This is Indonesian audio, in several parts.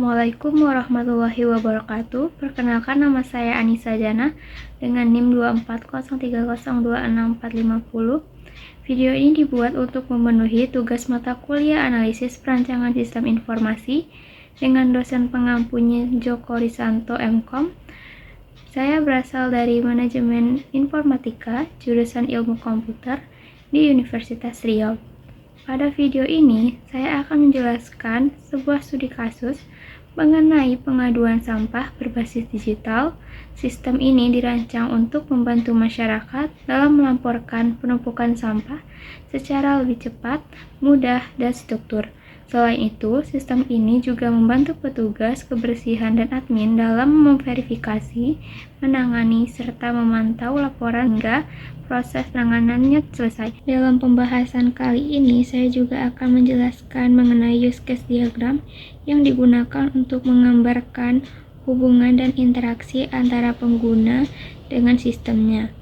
Assalamualaikum warahmatullahi wabarakatuh. Perkenalkan, nama saya Anissa Jana dengan NIM 24030264550. Video ini dibuat untuk memenuhi tugas mata kuliah analisis perancangan sistem informasi dengan dosen pengampunya Joko Risanto MKom. Saya berasal dari Manajemen Informatika, jurusan Ilmu Komputer di Universitas Riau. Pada video ini, saya akan menjelaskan sebuah studi kasus mengenai pengaduan sampah berbasis digital. Sistem ini dirancang untuk membantu masyarakat dalam melaporkan penumpukan sampah secara lebih cepat, mudah, dan struktur. Selain itu, sistem ini juga membantu petugas kebersihan dan admin dalam memverifikasi, menangani, serta memantau laporan hingga proses penanganannya selesai. Dalam pembahasan kali ini, saya juga akan menjelaskan mengenai use case diagram yang digunakan untuk menggambarkan hubungan dan interaksi antara pengguna dengan sistemnya.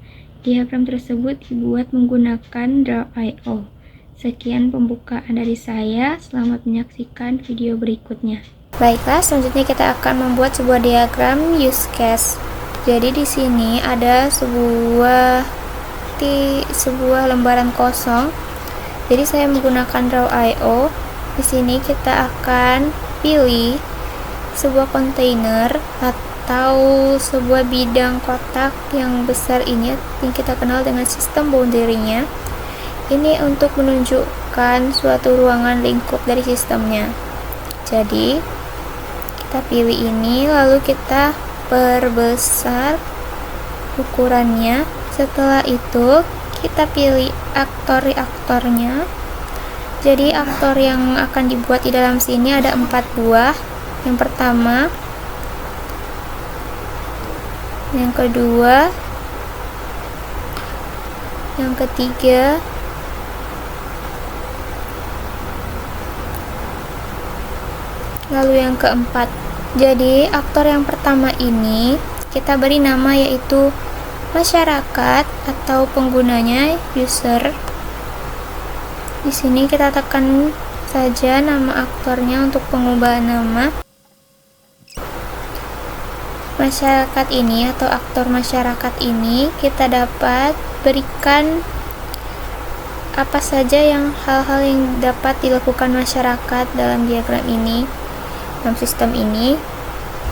Diagram tersebut dibuat menggunakan Draw.io. Sekian pembukaan dari saya, selamat menyaksikan video berikutnya. Baiklah, selanjutnya kita akan membuat sebuah diagram use case. Jadi di sini ada sebuah lembaran kosong. Jadi saya menggunakan Draw.io. Di sini kita akan pilih sebuah kontainer atau sebuah bidang kotak yang besar ini yang kita kenal dengan sistem boundary-nya. Ini untuk menunjukkan suatu ruangan lingkup dari sistemnya. Jadi kita pilih ini, lalu kita perbesar ukurannya. Setelah itu kita pilih aktor-reaktornya. Jadi aktor yang akan dibuat di dalam sini ada 4 buah. Yang pertama, yang kedua, yang ketiga, lalu yang keempat. Jadi aktor yang pertama ini kita beri nama yaitu masyarakat atau penggunanya, user. Di sini kita tekan saja nama aktornya untuk pengubahan nama. Masyarakat ini atau aktor masyarakat ini kita dapat berikan apa saja hal-hal yang dapat dilakukan masyarakat dalam diagram ini, dalam sistem ini.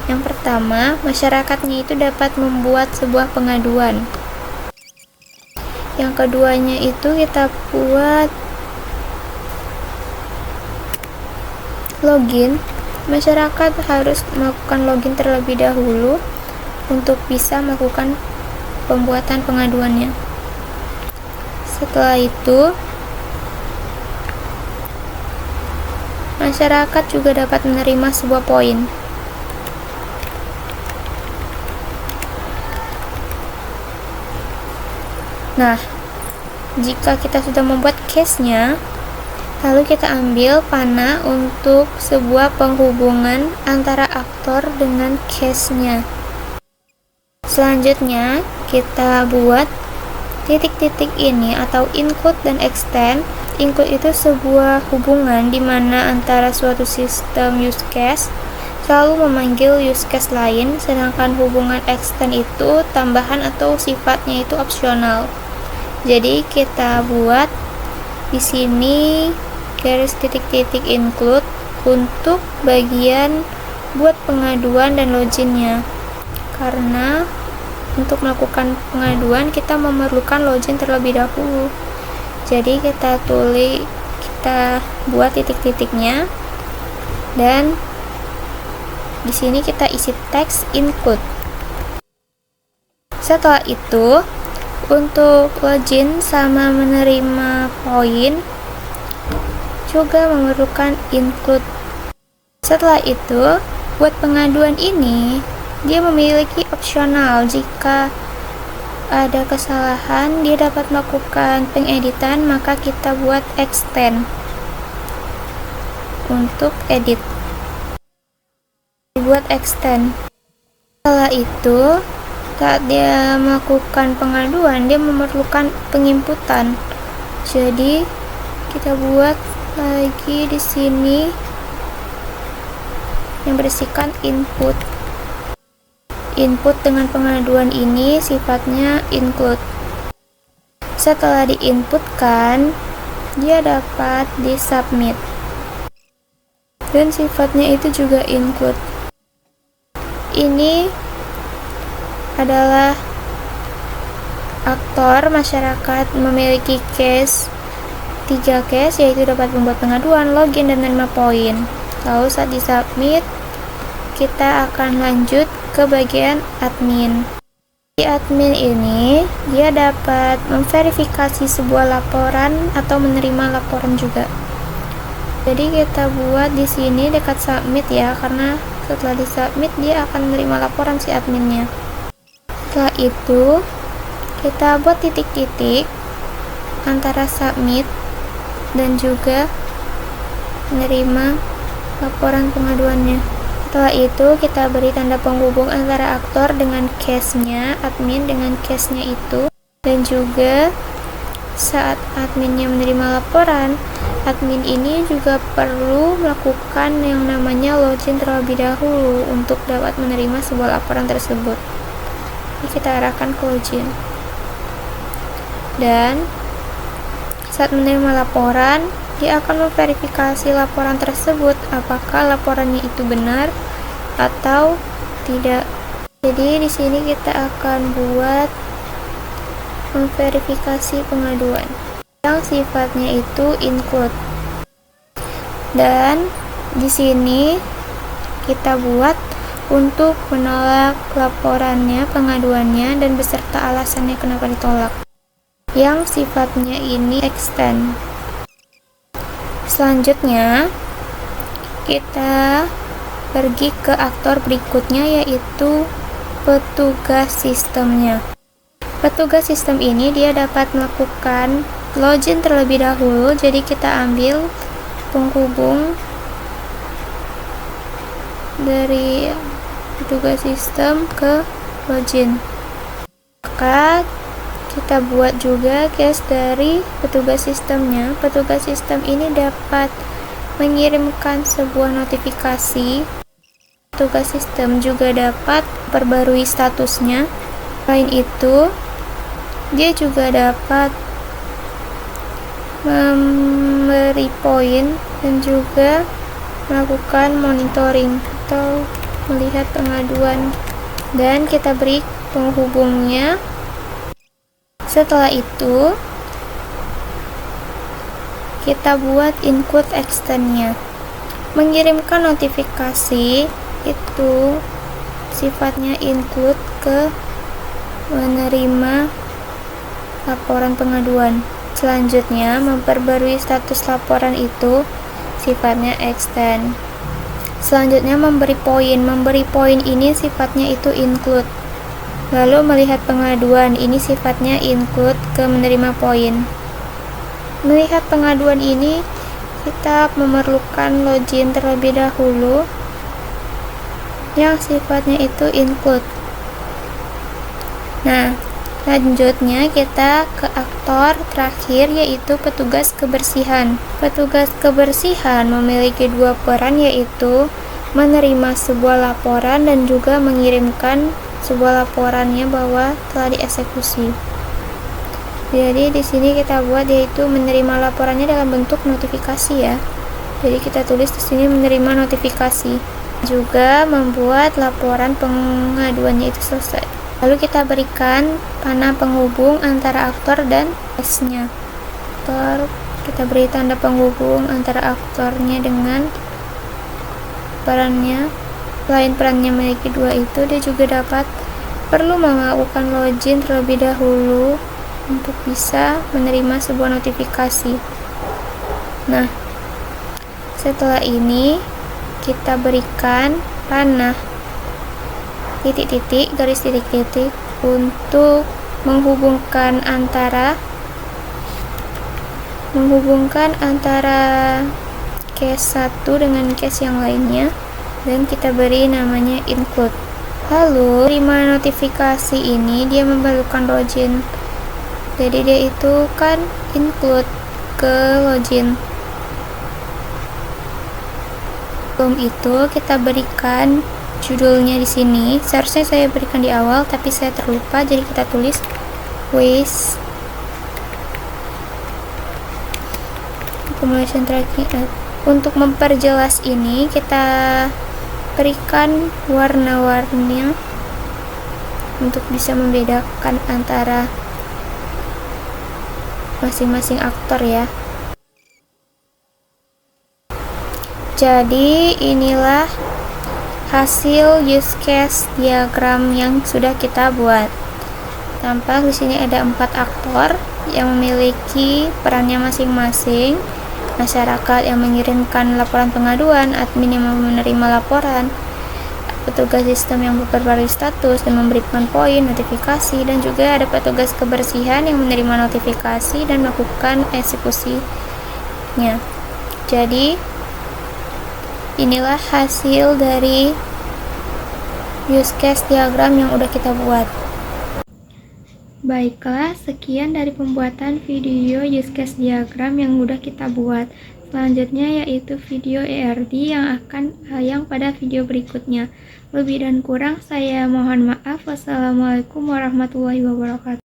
Yang pertama, masyarakatnya itu dapat membuat sebuah pengaduan. Yang keduanya itu kita buat login. Masyarakat harus melakukan login terlebih dahulu untuk bisa melakukan pembuatan pengaduannya. Setelah itu, masyarakat juga dapat menerima sebuah poin. Nah, jika kita sudah membuat case-nya, lalu kita ambil panah untuk sebuah penghubungan antara aktor dengan case-nya. Selanjutnya, kita buat titik-titik ini atau include dan extend. Include itu sebuah hubungan di mana antara suatu sistem use case selalu memanggil use case lain, sedangkan hubungan extend itu tambahan atau sifatnya itu opsional. Jadi kita buat di sini garis titik-titik include untuk bagian buat pengaduan dan loginnya, karena untuk melakukan pengaduan kita memerlukan login terlebih dahulu. Jadi kita buat titik-titiknya, dan di sini kita isi teks include. Setelah itu, untuk login sama menerima poin juga memerlukan include. Setelah itu, buat pengaduan ini dia memiliki opsional. Jika ada kesalahan, dia dapat melakukan pengeditan, maka kita buat extend untuk edit. Dibuat extend. Setelah itu, saat dia melakukan pengaduan, dia memerlukan penginputan. Jadi kita buat lagi di sini yang berisikan input. Input dengan pengaduan ini sifatnya include. Setelah diinputkan, dia dapat disubmit. Dan sifatnya itu juga include. Ini adalah aktor masyarakat memiliki case 3 case, yaitu dapat membuat pengaduan, login, dan menerima poin. Lalu saat disubmit, kita akan lanjut ke bagian admin. Di admin ini, dia dapat memverifikasi sebuah laporan atau menerima laporan juga. Jadi kita buat di sini dekat submit ya, karena setelah disubmit dia akan menerima laporan si adminnya. Setelah itu, kita buat titik-titik antara submit dan juga menerima laporan pengaduannya. Setelah itu kita beri tanda penghubung antara aktor dengan case-nya, admin dengan case-nya itu, dan juga saat adminnya menerima laporan, admin ini juga perlu melakukan yang namanya login terlebih dahulu untuk dapat menerima sebuah laporan tersebut. Jadi kita arahkan ke login. Dan saat menerima laporan, dia akan memverifikasi laporan tersebut apakah laporannya itu benar atau tidak. Jadi di sini kita akan buat memverifikasi pengaduan yang sifatnya itu include. Dan di sini kita buat untuk menolak laporannya, pengaduannya, dan beserta alasannya kenapa ditolak. Yang sifatnya ini extend. Selanjutnya, kita pergi ke aktor berikutnya, yaitu petugas sistemnya. Petugas sistem ini dia dapat melakukan login terlebih dahulu, jadi kita ambil penghubung dari petugas sistem ke login. Maka kita buat juga case dari petugas sistemnya. Petugas sistem ini dapat mengirimkan sebuah notifikasi. Petugas sistem juga dapat perbarui statusnya. Selain itu, dia juga dapat memberi poin dan juga melakukan monitoring atau melihat pengaduan. Dan kita beri penghubungnya. Setelah itu, kita buat include extend-nya. Mengirimkan notifikasi itu sifatnya include ke menerima laporan pengaduan. Selanjutnya, memperbarui status laporan itu sifatnya extend. Selanjutnya, memberi poin. Memberi poin ini sifatnya itu include. Lalu melihat pengaduan, ini sifatnya include ke menerima poin. Melihat pengaduan ini, kita memerlukan login terlebih dahulu, yang sifatnya itu include. Nah, selanjutnya kita ke aktor terakhir, yaitu petugas kebersihan. Petugas kebersihan memiliki 2 peran, yaitu menerima sebuah laporan dan juga mengirimkan sebuah laporannya bahwa telah dieksekusi. Jadi di sini kita buat yaitu menerima laporannya dalam bentuk notifikasi ya. Jadi kita tulis di sini menerima notifikasi. Juga membuat laporan pengaduannya itu selesai. Lalu kita berikan panah penghubung antara aktor dan case-nya. Aktor, kita beri tanda penghubung antara aktornya dengan perannya. Selain perannya memiliki 2 itu, dia juga dapat perlu melakukan login terlebih dahulu untuk bisa menerima sebuah notifikasi. Nah, setelah ini kita berikan panah titik-titik, garis titik-titik untuk menghubungkan antara case 1 dengan case yang lainnya. Dan kita beri namanya include. Lalu terima notifikasi ini dia memerlukan login, jadi dia itu kan include ke login. Sebelum itu kita berikan judulnya di sini. Seharusnya saya berikan di awal, tapi saya terlupa, jadi kita tulis waste accumulation tracking. Untuk memperjelas ini, kita berikan warna-warninya untuk bisa membedakan antara masing-masing aktor ya. Jadi inilah hasil use case diagram yang sudah kita buat. Tampak di sini ada 4 aktor yang memiliki perannya masing-masing. Masyarakat yang mengirimkan laporan pengaduan, admin yang menerima laporan, petugas sistem yang memperbarui status dan memberikan poin notifikasi, dan juga ada petugas kebersihan yang menerima notifikasi dan melakukan eksekusinya. Jadi inilah hasil dari use case diagram yang udah kita buat. Baiklah, sekian dari pembuatan video use case diagram yang udah kita buat. Selanjutnya yaitu video ERD yang pada video berikutnya. Lebih dan kurang saya mohon maaf. Wassalamualaikum warahmatullahi wabarakatuh.